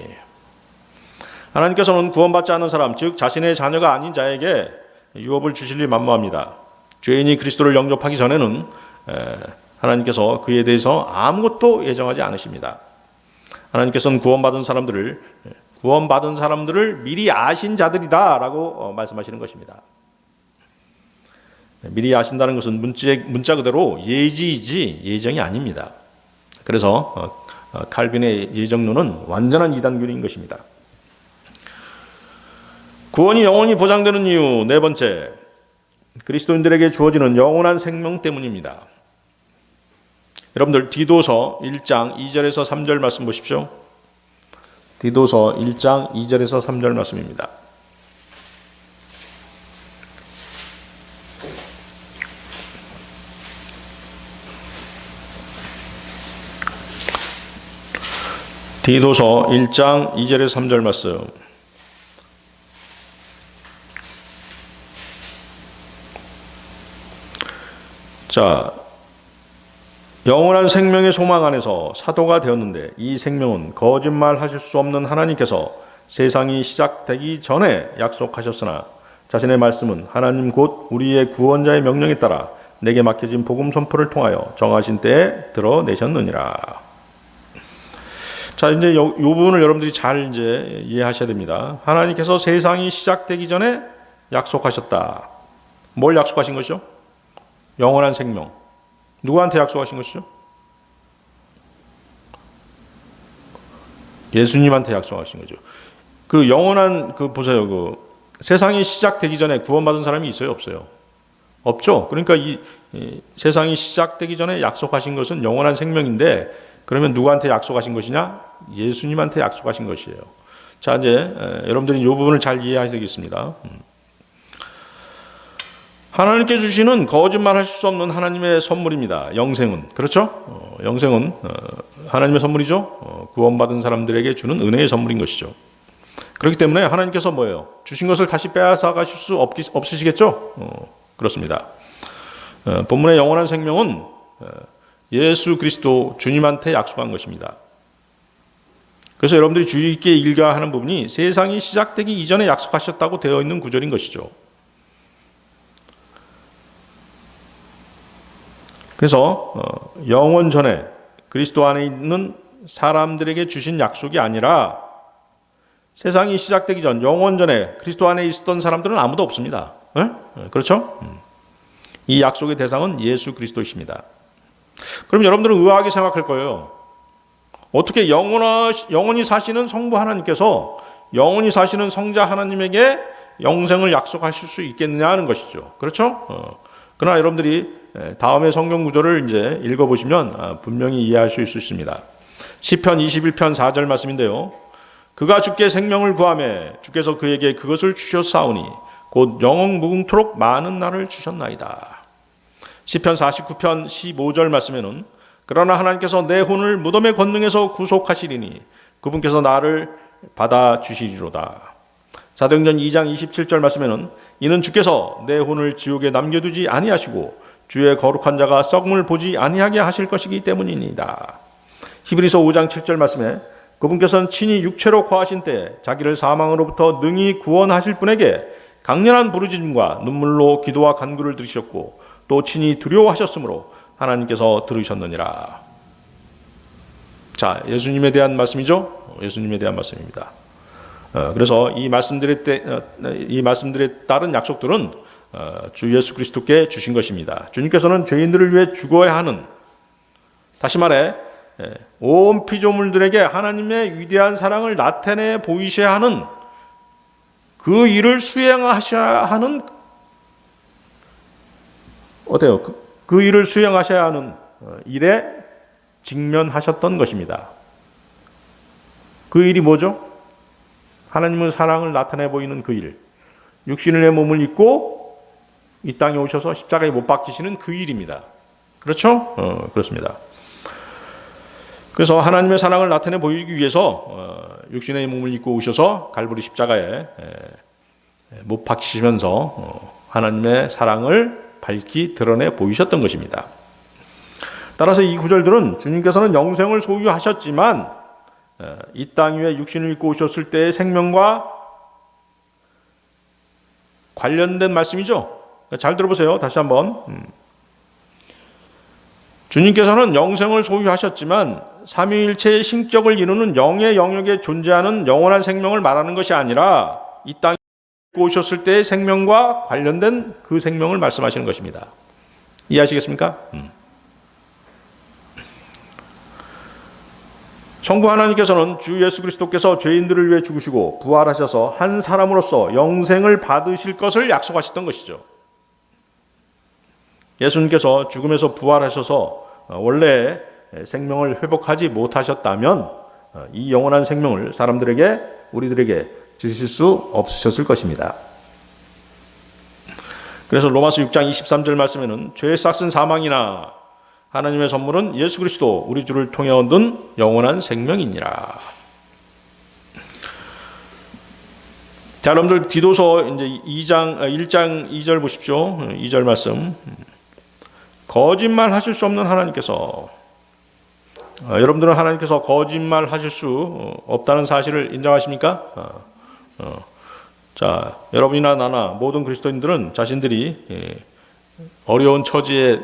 하나님께서는 구원받지 않은 사람, 즉 자신의 자녀가 아닌 자에게 유업을 주실 일 만무합니다. 죄인이 그리스도를 영접하기 전에는 하나님께서 그에 대해서 아무것도 예정하지 않으십니다. 하나님께서는 구원받은 사람들을 미리 아신 자들이다라고 말씀하시는 것입니다. 미리 아신다는 것은 문자 그대로 예지이지 예정이 아닙니다. 그래서 칼빈의 예정론은 완전한 이단교리인 것입니다. 구원이 영원히 보장되는 이유 네 번째, 그리스도인들에게 주어지는 영원한 생명 때문입니다. 여러분들 디도서 1장 2절에서 3절 말씀 보십시오. 디도서 1장 2절에서 3절 말씀입니다. 디도서 1장 2절에서 3절 말씀. 자, 영원한 생명의 소망 안에서 사도가 되었는데 이 생명은 거짓말하실 수 없는 하나님께서 세상이 시작되기 전에 약속하셨으나 자신의 말씀은 하나님 곧 우리의 구원자의 명령에 따라 내게 맡겨진 복음 선포를 통하여 정하신 때에 드러내셨느니라. 자, 이제 이 부분을 여러분들이 잘 이제 이해하셔야 됩니다. 하나님께서 세상이 시작되기 전에 약속하셨다. 뭘 약속하신 것이죠? 영원한 생명. 누구한테 약속하신 것이죠? 예수님한테 약속하신 거죠. 그 영원한 보세요. 세상이 시작되기 전에 구원받은 사람이 있어요, 없어요? 없죠. 그러니까 이 세상이 시작되기 전에 약속하신 것은 영원한 생명인데, 그러면 누구한테 약속하신 것이냐? 예수님한테 약속하신 것이에요. 자, 이제 여러분들이 이 부분을 잘 이해해야 되겠습니다. 하나님께 주시는 거짓말하실 수 없는 하나님의 선물입니다. 영생은. 그렇죠? 영생은 하나님의 선물이죠. 구원받은 사람들에게 주는 은혜의 선물인 것이죠. 그렇기 때문에 하나님께서 뭐예요? 주신 것을 다시 빼앗아 가실 수 없으시겠죠? 그렇습니다. 본문의 영원한 생명은 예수 그리스도 주님한테 약속한 것입니다. 그래서 여러분들이 주의 있게 읽어야 하는 부분이 세상이 시작되기 이전에 약속하셨다고 되어 있는 구절인 것이죠. 그래서 영원 전에 그리스도 안에 있는 사람들에게 주신 약속이 아니라 세상이 시작되기 전 영원 전에 그리스도 안에 있었던 사람들은 아무도 없습니다. 네? 그렇죠? 이 약속의 대상은 예수 그리스도이십니다. 그럼 여러분들은 의아하게 생각할 거예요. 어떻게 영원히 사시는 성부 하나님께서 영원히 사시는 성자 하나님에게 영생을 약속하실 수 있겠느냐 하는 것이죠. 그렇죠? 그러나 여러분들이 다음의 성경 구절을 이제 읽어보시면 분명히 이해할 수 있습니다. 시편 21편 4절 말씀인데요. 그가 주께 생명을 구하매 주께서 그에게 그것을 주셨사오니 곧 영원 무궁토록 많은 날을 주셨나이다. 시편 49편 15절 말씀에는 그러나 하나님께서 내 혼을 무덤의 권능에서 구속하시리니 그분께서 나를 받아주시리로다. 사도행전 2장 27절 말씀에는 이는 주께서 내 혼을 지옥에 남겨두지 아니하시고 주의 거룩한 자가 썩음을 보지 아니하게 하실 것이기 때문이니이다. 히브리서 5장 7절 말씀에 그분께서는 친히 육체로 거하신 때 자기를 사망으로부터 능히 구원하실 분에게 강렬한 부르짖음과 눈물로 기도와 간구를 들으셨고 또 친히 두려워하셨으므로 하나님께서 들으셨느니라. 자, 예수님에 대한 말씀이죠. 예수님에 대한 말씀입니다. 그래서 이 말씀들에 따른 약속들은 주 예수 그리스도께 주신 것입니다. 주님께서는 죄인들을 위해 죽어야 하는, 다시 말해 온 피조물들에게 하나님의 위대한 사랑을 나타내 보이셔야 하는 그 일을 수행하셔야 하는, 어때요? 그 일을 수행하셔야 하는 일에 직면하셨던 것입니다. 그 일이 뭐죠? 하나님의 사랑을 나타내 보이는 그 일, 육신의 몸을 입고 이 땅에 오셔서 십자가에 못 박히시는 그 일입니다. 그렇죠? 그렇습니다. 그래서 하나님의 사랑을 나타내 보이기 위해서 육신의 몸을 입고 오셔서 갈보리 십자가에 못 박히시면서 하나님의 사랑을 밝히 드러내 보이셨던 것입니다. 따라서 이 구절들은 주님께서는 영생을 소유하셨지만 이 땅 위에 육신을 입고 오셨을 때의 생명과 관련된 말씀이죠. 잘 들어보세요. 다시 한번. 주님께서는 영생을 소유하셨지만 삼위일체의 신격을 이루는 영의 영역에 존재하는 영원한 생명을 말하는 것이 아니라 이 땅에 오셨을 때의 생명과 관련된 그 생명을 말씀하시는 것입니다. 이해하시겠습니까? 성부 하나님께서는 주 예수 그리스도께서 죄인들을 위해 죽으시고 부활하셔서 한 사람으로서 영생을 받으실 것을 약속하셨던 것이죠. 예수님께서 죽음에서 부활하셔서 원래 생명을 회복하지 못하셨다면 이 영원한 생명을 우리들에게 주실 수 없으셨을 것입니다. 그래서 로마서 6장 23절 말씀에는 죄의 싹은 사망이나 하나님의 선물은 예수 그리스도 우리 주를 통해 얻은 영원한 생명이니라. 자, 여러분들 디도서 이제 1장 2절 보십시오. 2절 말씀. 거짓말 하실 수 없는 하나님께서, 여러분들은 하나님께서 거짓말 하실 수 없다는 사실을 인정하십니까? 자, 여러분이나 나나 모든 그리스도인들은 자신들이 어려운 처지에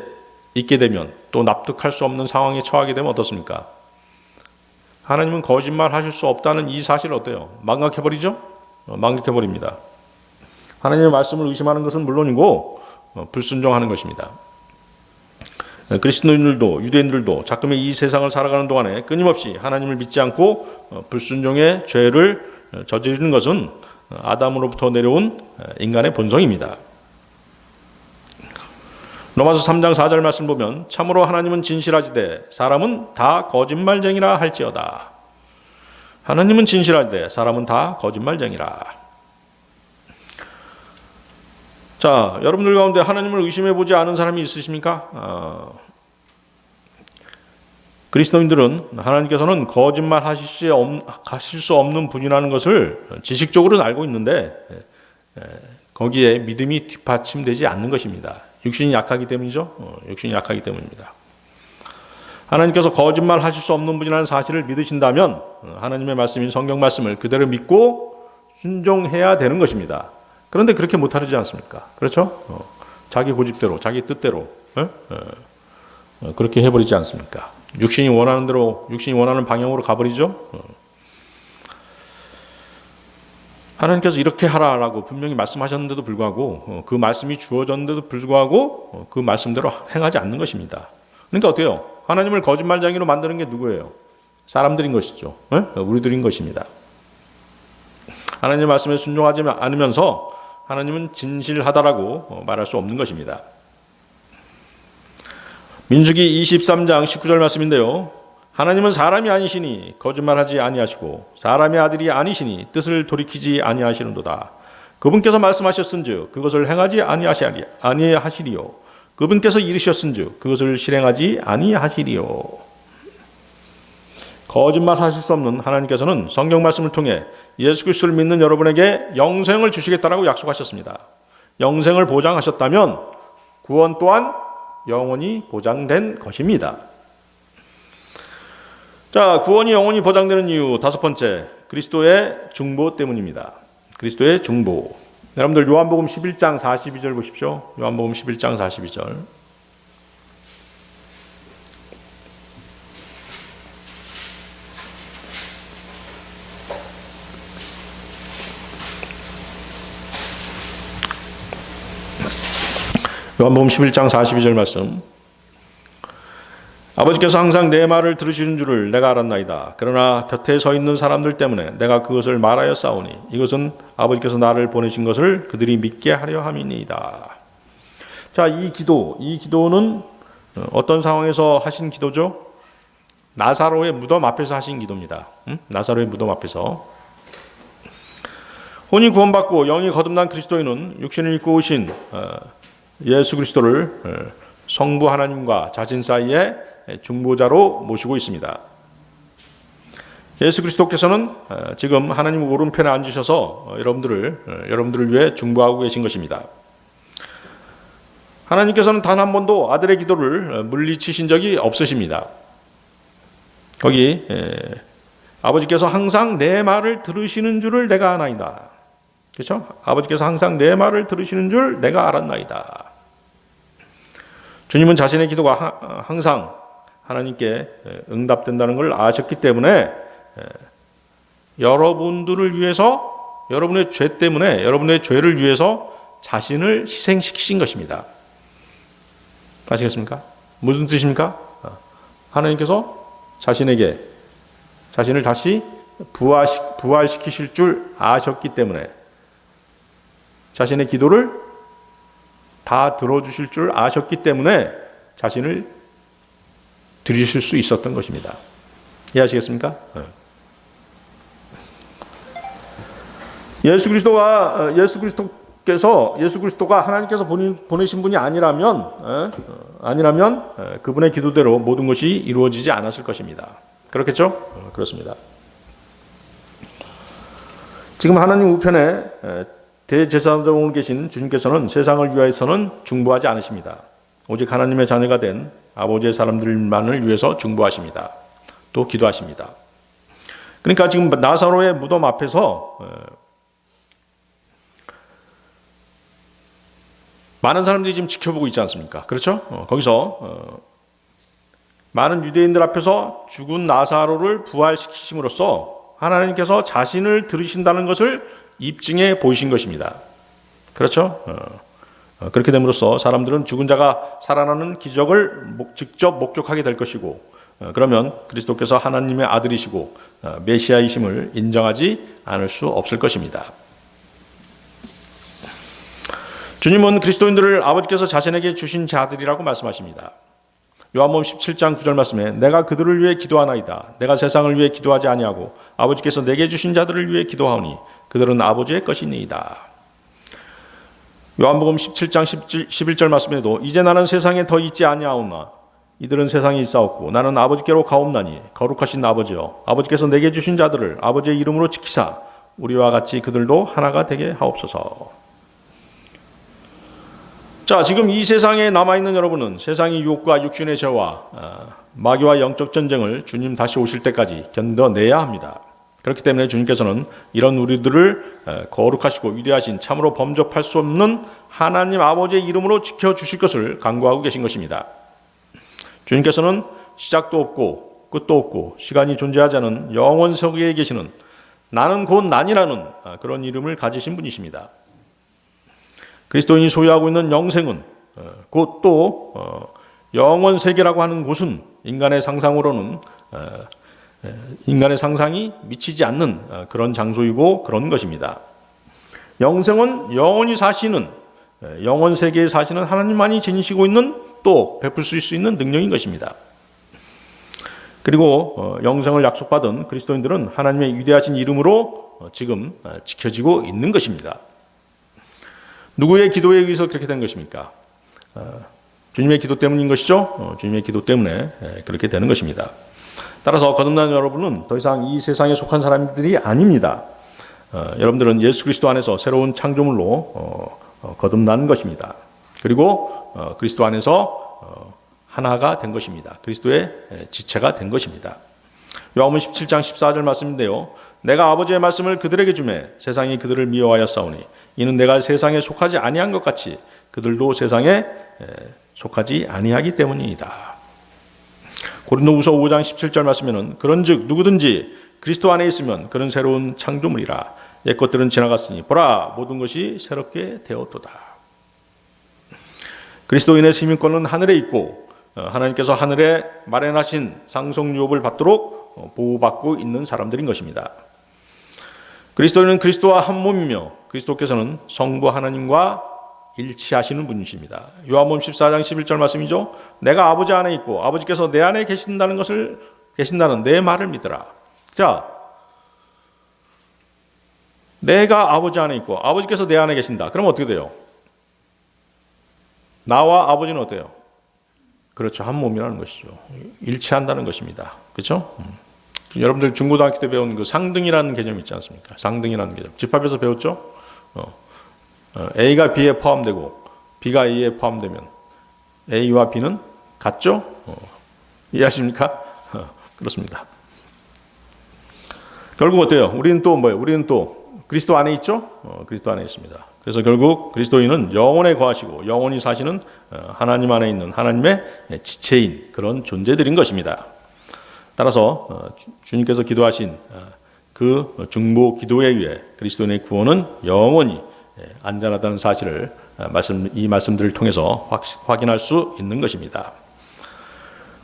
있게 되면, 또 납득할 수 없는 상황에 처하게 되면 어떻습니까? 하나님은 거짓말 하실 수 없다는 이 사실을 어때요? 망각해버리죠? 망각해버립니다. 하나님의 말씀을 의심하는 것은 물론이고 불순종하는 것입니다. 그리스도인들도 유대인들도 자꾸만 이 세상을 살아가는 동안에 끊임없이 하나님을 믿지 않고 불순종의 죄를 저지르는 것은 아담으로부터 내려온 인간의 본성입니다. 로마서 3장 4절 말씀 보면 참으로 하나님은 진실하시되 사람은 다 거짓말쟁이라 할지어다. 하나님은 진실하시되 사람은 다 거짓말쟁이라. 자, 여러분들 가운데 하나님을 의심해 보지 않은 사람이 있으십니까? 그리스도인들은 하나님께서는 거짓말 하실 수 없는 분이라는 것을 지식적으로는 알고 있는데 거기에 믿음이 뒷받침되지 않는 것입니다. 육신이 약하기 때문이죠. 육신이 약하기 때문입니다. 하나님께서 거짓말 하실 수 없는 분이라는 사실을 믿으신다면 하나님의 말씀인 성경 말씀을 그대로 믿고 순종해야 되는 것입니다. 그런데 그렇게 못하지 않습니까? 그렇죠? 자기 고집대로, 자기 뜻대로 그렇게 해버리지 않습니까? 육신이 원하는 대로, 육신이 원하는 방향으로 가버리죠. 하나님께서 이렇게 하라라고 분명히 말씀하셨는데도 불구하고 그 말씀이 주어졌는데도 불구하고 그 말씀대로 행하지 않는 것입니다. 그러니까 어때요? 하나님을 거짓말쟁이로 만드는 게 누구예요? 사람들인 것이죠. 우리들인 것입니다. 하나님의 말씀에 순종하지 않으면서 하나님은 진실하다라고 말할 수 없는 것입니다. 민수기 23장 19절 말씀인데요. 하나님은 사람이 아니시니 거짓말하지 아니하시고 사람의 아들이 아니시니 뜻을 돌이키지 아니하시는도다. 그분께서 말씀하셨은즉 그것을 행하지 아니하시리요. 그분께서 이르셨은즉 그것을 실행하지 아니하시리요. 거짓말하실 수 없는 하나님께서는 성경 말씀을 통해 예수 그리스도를 믿는 여러분에게 영생을 주시겠다라고 약속하셨습니다. 영생을 보장하셨다면 구원 또한 영원히 보장된 것입니다. 자, 구원이 영원히 보장되는 이유 다섯 번째, 그리스도의 중보 때문입니다. 그리스도의 중보. 여러분들 요한복음 11장 42절 보십시오. 요한복음 11장 42절. 요한복음 11장 42절 말씀. 아버지께서 항상 내 말을 들으시는 줄을 내가 알았나이다. 그러나 곁에 서 있는 사람들 때문에 내가 그것을 말하여 싸우니 이것은 아버지께서 나를 보내신 것을 그들이 믿게 하려 함이니이다. 자, 이 기도는 어떤 상황에서 하신 기도죠? 나사로의 무덤 앞에서 하신 기도입니다. 나사로의 무덤 앞에서. 혼이 구원받고 영이 거듭난 그리스도인은 육신을 입고 오신 예수 그리스도를 성부 하나님과 자신 사이에 중보자로 모시고 있습니다. 예수 그리스도께서는 지금 하나님 오른편에 앉으셔서 여러분들을 위해 중보하고 계신 것입니다. 하나님께서는 단 한 번도 아들의 기도를 물리치신 적이 없으십니다. 거기 아버지께서 항상 내 말을 들으시는 줄을 내가 아나이다. 그렇죠? 아버지께서 항상 내 말을 들으시는 줄 내가 알았나이다. 주님은 자신의 기도가 항상 하나님께 응답된다는 걸 아셨기 때문에 여러분들을 위해서, 여러분의 죄 때문에, 여러분의 죄를 위해서 자신을 희생시키신 것입니다. 아시겠습니까? 무슨 뜻입니까? 하나님께서 자신을 다시 부활시키실 줄 아셨기 때문에 자신의 기도를 다 들어주실 줄 아셨기 때문에 자신을 드리실 수 있었던 것입니다. 이해하시겠습니까? 예수 그리스도가 하나님께서 보내신 분이 아니라면 그분의 기도대로 모든 것이 이루어지지 않았을 것입니다. 그렇겠죠? 그렇습니다. 지금 하나님 우편에 대제사장으로 계신 주님께서는 세상을 위하여서는 중보하지 않으십니다. 오직 하나님의 자녀가 된 아버지의 사람들만을 위해서 중보하십니다. 또 기도하십니다. 그러니까 지금 나사로의 무덤 앞에서 많은 사람들이 지금 지켜보고 있지 않습니까? 그렇죠? 거기서 많은 유대인들 앞에서 죽은 나사로를 부활시키심으로써 하나님께서 자신을 들으신다는 것을 입증해 보이신 것입니다. 그렇죠? 그렇게 됨으로써 사람들은 죽은 자가 살아나는 기적을 직접 목격하게 될 것이고, 그러면 그리스도께서 하나님의 아들이시고 메시아이심을 인정하지 않을 수 없을 것입니다. 주님은 그리스도인들을 아버지께서 자신에게 주신 자들이라고 말씀하십니다. 요한복음 17장 9절 말씀에 내가 그들을 위해 기도하나이다. 내가 세상을 위해 기도하지 아니하고 아버지께서 내게 주신 자들을 위해 기도하오니 그들은 아버지의 것이니이다. 요한복음 17장 11절 말씀에도 이제 나는 세상에 더 있지 아니하오나 이들은 세상에 있사옵고 나는 아버지께로 가옵나니 거룩하신 아버지여 아버지께서 내게 주신 자들을 아버지의 이름으로 지키사 우리와 같이 그들도 하나가 되게 하옵소서. 자, 지금 이 세상에 남아있는 여러분은 세상의 유혹과 육신의 죄와 마귀와 영적 전쟁을 주님 다시 오실 때까지 견뎌내야 합니다. 그렇기 때문에 주님께서는 이런 우리들을 거룩하시고 위대하신 참으로 범접할 수 없는 하나님 아버지의 이름으로 지켜주실 것을 강구하고 계신 것입니다. 주님께서는 시작도 없고 끝도 없고 시간이 존재하지 않은 영원 세계에 계시는 나는 곧 난이라는 그런 이름을 가지신 분이십니다. 그리스도인이 소유하고 있는 영생은 곧 또 영원 세계라고 하는 곳은 인간의 상상으로는 인간의 상상이 미치지 않는 그런 장소이고 그런 것입니다. 영생은 영원히 사시는 영원 세계에 사시는 하나님만이 지니시고 있는 또 베풀 수 있는 능력인 것입니다. 그리고 영생을 약속받은 그리스도인들은 하나님의 위대하신 이름으로 지금 지켜지고 있는 것입니다. 누구의 기도에 의해서 그렇게 된 것입니까? 주님의 기도 때문인 것이죠. 주님의 기도 때문에 그렇게 되는 것입니다. 따라서 거듭난 여러분은 더 이상 이 세상에 속한 사람들이 아닙니다. 여러분들은 예수 그리스도 안에서 새로운 창조물로 거듭난 것입니다. 그리고 그리스도 안에서 하나가 된 것입니다. 그리스도의 지체가 된 것입니다. 요한복음 17장 14절 말씀인데요. 내가 아버지의 말씀을 그들에게 주매 세상이 그들을 미워하였사오니 이는 내가 세상에 속하지 아니한 것 같이 그들도 세상에 속하지 아니하기 때문이다. 고린도후서 5장 17절 말씀에는 그런즉 누구든지 그리스도 안에 있으면 그는 새로운 창조물이라 옛 것들은 지나갔으니 보라 모든 것이 새롭게 되었도다. 그리스도인의 시민권은 하늘에 있고 하나님께서 하늘에 마련하신 상속유업을 받도록 보호받고 있는 사람들인 것입니다. 그리스도인은 그리스도와 한 몸이며 그리스도께서는 성부 하나님과 일치하시는 분이십니다. 요한복음 14장 11절 말씀이죠. 내가 아버지 안에 있고 아버지께서 내 안에 계신다는 내 말을 믿으라. 자, 내가 아버지 안에 있고 아버지께서 내 안에 계신다. 그럼 어떻게 돼요? 나와 아버지는 어때요? 그렇죠. 한 몸이라는 것이죠. 일치한다는 것입니다. 그렇죠? 여러분들 중고등학교 때 배운 그 상등이라는 개념 있지 않습니까? 상등이라는 개념. 집합에서 배웠죠? A가 B에 포함되고 B가 A에 포함되면 A와 B는 같죠? 이해하십니까? 그렇습니다. 결국 어때요? 우리는 또 뭐예요? 우리는 또 그리스도 안에 있죠? 그리스도 안에 있습니다. 그래서 결국 그리스도인은 영원에 거하시고 영원히 사시는 하나님 안에 있는 하나님의 지체인 그런 존재들인 것입니다. 따라서 주님께서 기도하신 그 중보 기도에 의해 그리스도인의 구원은 영원히 안전하다는 사실을 이 말씀들을 통해서 확인할 수 있는 것입니다.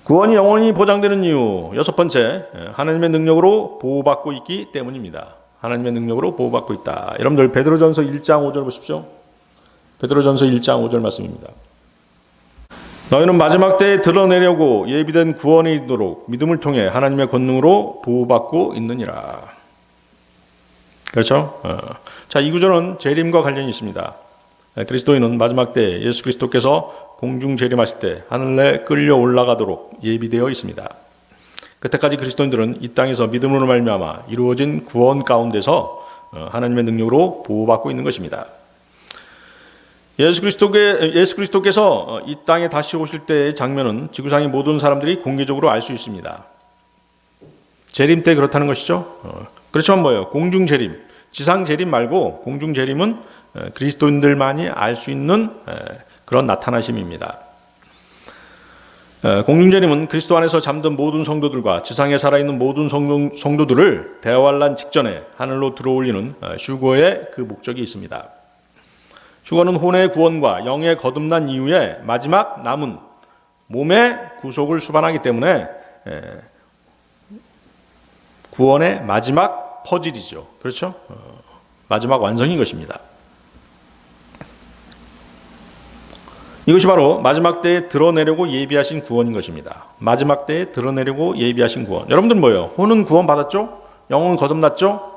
구원이 영원히 보장되는 이유 여섯 번째, 하나님의 능력으로 보호받고 있기 때문입니다. 하나님의 능력으로 보호받고 있다. 여러분들 베드로전서 1장 5절 보십시오. 베드로전서 1장 5절 말씀입니다. 너희는 마지막 때에 드러내려고 예비된 구원에 이르도록 믿음을 통해 하나님의 권능으로 보호받고 있느니라. 그렇죠? 자, 이 구절은 재림과 관련이 있습니다. 그리스도인은 마지막 때 예수 그리스도께서 공중 재림하실 때 하늘에 끌려 올라가도록 예비되어 있습니다. 그때까지 그리스도인들은 이 땅에서 믿음으로 말미암아 이루어진 구원 가운데서 하나님의 능력으로 보호받고 있는 것입니다. 예수 그리스도께서 이 땅에 다시 오실 때의 장면은 지구상의 모든 사람들이 공개적으로 알 수 있습니다. 재림 때 그렇다는 것이죠. 그렇지만 뭐예요? 공중 재림, 지상 재림 말고 공중 재림은 그리스도인들만이 알 수 있는 그런 나타나심입니다. 공중 재림은 그리스도 안에서 잠든 모든 성도들과 지상에 살아있는 모든 성도들을 대환란 직전에 하늘로 들어올리는 휴거의 그 목적이 있습니다. 휴거는 혼의 구원과 영의 거듭난 이후에 마지막 남은 몸의 구속을 수반하기 때문에 구원의 마지막 퍼즐이죠. 그렇죠? 마지막 완성인 것입니다. 이것이 바로 마지막 때에 드러내려고 예비하신 구원인 것입니다. 마지막 때에 드러내려고 예비하신 구원. 여러분들 뭐예요? 혼은 구원 받았죠? 영은 거듭났죠?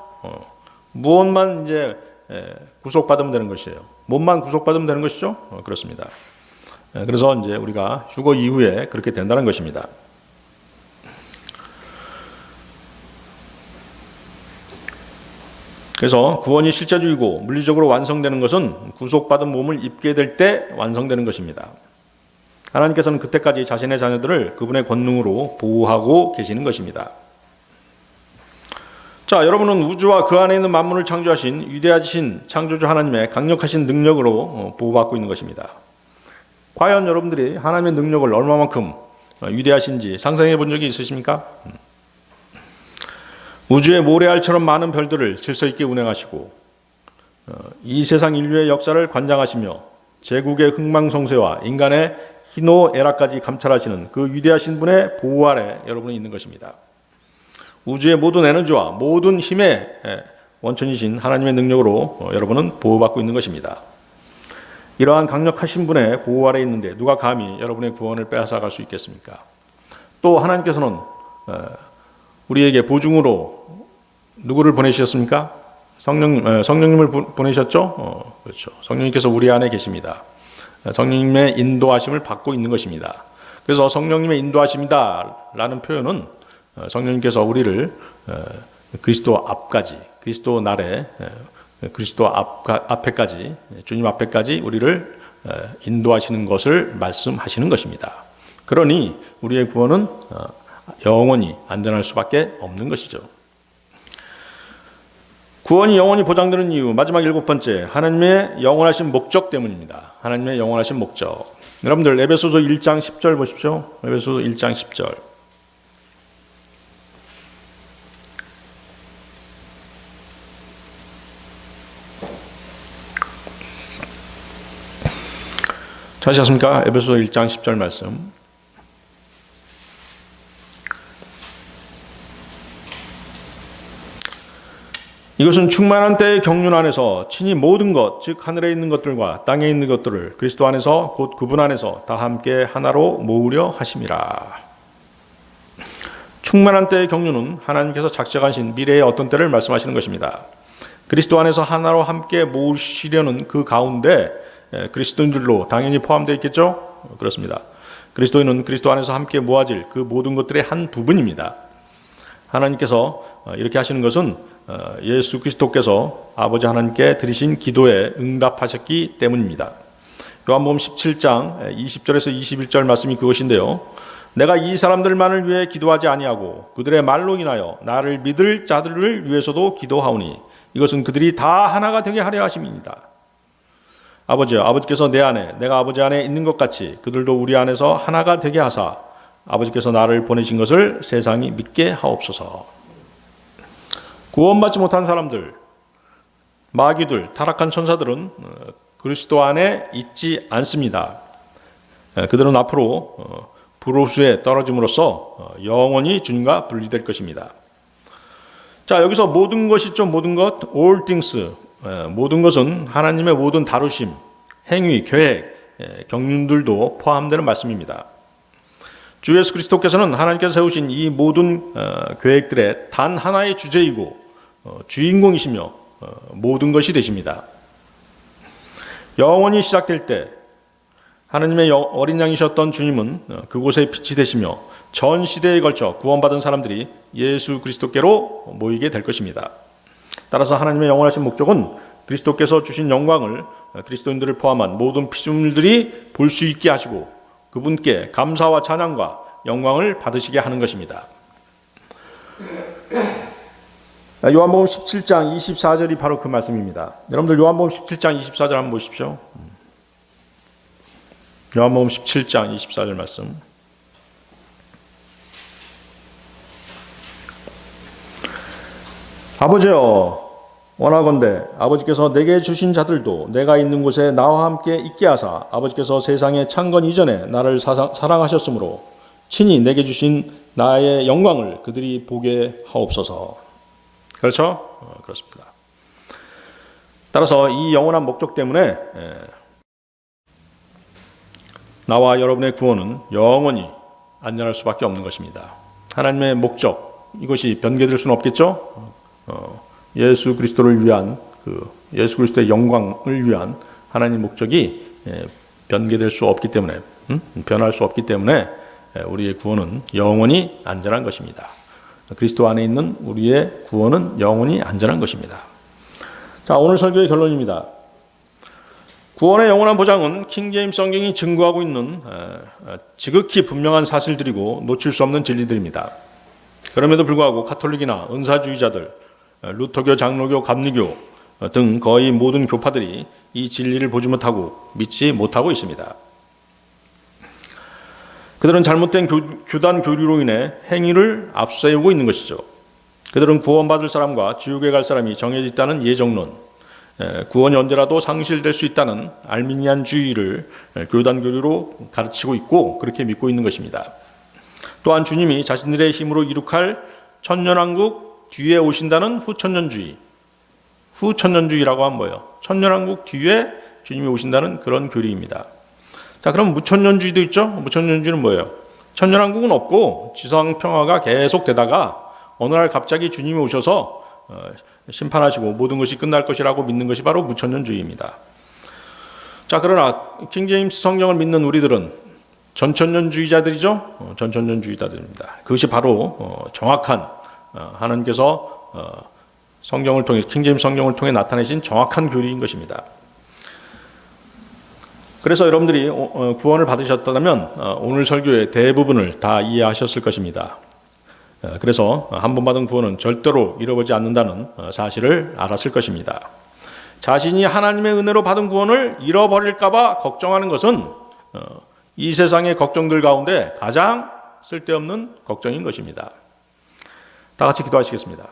무엇만 이제 구속받으면 되는 것이에요. 몸만 구속받으면 되는 것이죠? 그렇습니다. 그래서 이제 우리가 휴거 이후에 그렇게 된다는 것입니다. 그래서 구원이 실제주의고 물리적으로 완성되는 것은 구속받은 몸을 입게 될 때 완성되는 것입니다. 하나님께서는 그때까지 자신의 자녀들을 그분의 권능으로 보호하고 계시는 것입니다. 자, 여러분은 우주와 그 안에 있는 만물을 창조하신 위대하신 창조주 하나님의 강력하신 능력으로 보호받고 있는 것입니다. 과연 여러분들이 하나님의 능력을 얼마만큼 위대하신지 상상해 본 적이 있으십니까? 우주의 모래알처럼 많은 별들을 질서 있게 운행하시고 이 세상 인류의 역사를 관장하시며 제국의 흥망성쇠와 인간의 희노애락까지 감찰하시는 그 위대하신 분의 보호 아래 여러분은 있는 것입니다. 우주의 모든 에너지와 모든 힘의 원천이신 하나님의 능력으로 여러분은 보호받고 있는 것입니다. 이러한 강력하신 분의 보호 아래 있는데 누가 감히 여러분의 구원을 빼앗아갈 수 있겠습니까? 또 하나님께서는 우리에게 보증으로 누구를 보내셨습니까? 성령님을 보내셨죠? 그렇죠. 성령님께서 우리 안에 계십니다. 성령님의 인도하심을 받고 있는 것입니다. 그래서 성령님의 인도하심이다라는 표현은 성령님께서 우리를 그리스도 앞까지, 그리스도 날에, 그리스도 앞에까지, 주님 앞에까지 우리를 인도하시는 것을 말씀하시는 것입니다. 그러니 우리의 구원은 영원히 안전할 수밖에 없는 것이죠. 구원이 영원히 보장되는 이유, 마지막 7번째, 하나님의 영원하신 목적 때문입니다. 하나님의 영원하신 목적. 여러분들 에베소서 1장 10절 보십시오. 에베소서 1장 10절. 찾으셨습니까? 에베소서 1장 10절 말씀. 이것은 충만한 때의 경륜 안에서 친히 모든 것, 즉 하늘에 있는 것들과 땅에 있는 것들을 그리스도 안에서 곧 그분 안에서 다 함께 하나로 모으려 하심이라. 충만한 때의 경륜은 하나님께서 작정하신 미래의 어떤 때를 말씀하시는 것입니다. 그리스도 안에서 하나로 함께 모으시려는 그 가운데 그리스도인들로 당연히 포함되어 있겠죠? 그렇습니다. 그리스도인은 그리스도 안에서 함께 모아질 그 모든 것들의 한 부분입니다. 하나님께서 이렇게 하시는 것은 예수 그리스도께서 아버지 하나님께 드리신 기도에 응답하셨기 때문입니다. 요한복음 17장 20절에서 21절 말씀이 그것인데요. 내가 이 사람들만을 위해 기도하지 아니하고 그들의 말로 인하여 나를 믿을 자들을 위해서도 기도하오니 이것은 그들이 다 하나가 되게 하려 하심입니다. 아버지여, 아버지께서 내 안에 내가 아버지 안에 있는 것 같이 그들도 우리 안에서 하나가 되게 하사 아버지께서 나를 보내신 것을 세상이 믿게 하옵소서. 구원받지 못한 사람들, 마귀들, 타락한 천사들은 그리스도 안에 있지 않습니다. 그들은 앞으로 불호수에 떨어짐으로써 영원히 주님과 분리될 것입니다. 자, 여기서 모든 것이 있죠. 모든 것, all things. 모든 것은 하나님의 모든 다루심, 행위, 계획, 경륜들도 포함되는 말씀입니다. 주 예수 그리스도께서는 하나님께서 세우신 이 모든 계획들의 단 하나의 주제이고 주인공이시며 모든 것이 되십니다. 영원히 시작될 때 하나님의 어린 양이셨던 주님은 그곳에 빛이 되시며 전 시대에 걸쳐 구원받은 사람들이 예수 그리스도께로 모이게 될 것입니다. 따라서 하나님의 영원하신 목적은 그리스도께서 주신 영광을 그리스도인들을 포함한 모든 피조물들이 볼 수 있게 하시고 그분께 감사와 찬양과 영광을 받으시게 하는 것입니다. 요한복음 17장 24절이 바로 그 말씀입니다. 여러분들 요한복음 17장 24절 한번 보십시오. 요한복음 17장 24절 말씀. 아버지여 원하건대 아버지께서 내게 주신 자들도 내가 있는 곳에 나와 함께 있게 하사 아버지께서 세상에 창건 이전에 나를 사랑하셨으므로 친히 내게 주신 나의 영광을 그들이 보게 하옵소서. 그렇죠? 그렇습니다. 따라서 이 영원한 목적 때문에 나와 여러분의 구원은 영원히 안전할 수밖에 없는 것입니다. 하나님의 목적, 이것이 변개될 수는 없겠죠? 예수 그리스도를 위한 예수 그리스도의 영광을 위한 하나님의 목적이 변개될 수 없기 때문에 변할 수 없기 때문에 우리의 구원은 영원히 안전한 것입니다. 그리스도 안에 있는 우리의 구원은 영원히 안전한 것입니다. 자, 오늘 설교의 결론입니다. 구원의 영원한 보장은 킹제임스 성경이 증거하고 있는 지극히 분명한 사실들이고 놓칠 수 없는 진리들입니다. 그럼에도 불구하고 가톨릭이나 은사주의자들, 루터교, 장로교, 감리교 등 거의 모든 교파들이 이 진리를 보지 못하고 믿지 못하고 있습니다. 그들은 잘못된 교단 교리로 인해 행위를 앞세우고 있는 것이죠. 그들은 구원받을 사람과 지옥에 갈 사람이 정해져 있다는 예정론, 구원이 언제라도 상실될 수 있다는 알미니안주의를 교단 교리로 가르치고 있고 그렇게 믿고 있는 것입니다. 또한 주님이 자신들의 힘으로 이룩할 천년왕국 뒤에 오신다는 후천년주의, 후천년주의라고 하면 뭐예요? 천년왕국 뒤에 주님이 오신다는 그런 교리입니다. 자, 그럼 무천년주의도 있죠? 무천년주의는 뭐예요? 천년왕국은 없고 지상평화가 계속 되다가 어느 날 갑자기 주님이 오셔서 심판하시고 모든 것이 끝날 것이라고 믿는 것이 바로 무천년주의입니다. 자, 그러나 킹제임스 성경을 믿는 우리들은 전천년주의자들이죠. 전천년주의자들입니다. 그것이 바로 정확한 하나님께서 성경을 통해 킹제임스 성경을 통해 나타내신 정확한 교리인 것입니다. 그래서 여러분들이 구원을 받으셨다면 오늘 설교의 대부분을 다 이해하셨을 것입니다. 그래서 한 번 받은 구원은 절대로 잃어버리지 않는다는 사실을 알았을 것입니다. 자신이 하나님의 은혜로 받은 구원을 잃어버릴까 봐 걱정하는 것은 이 세상의 걱정들 가운데 가장 쓸데없는 걱정인 것입니다. 다 같이 기도하시겠습니다.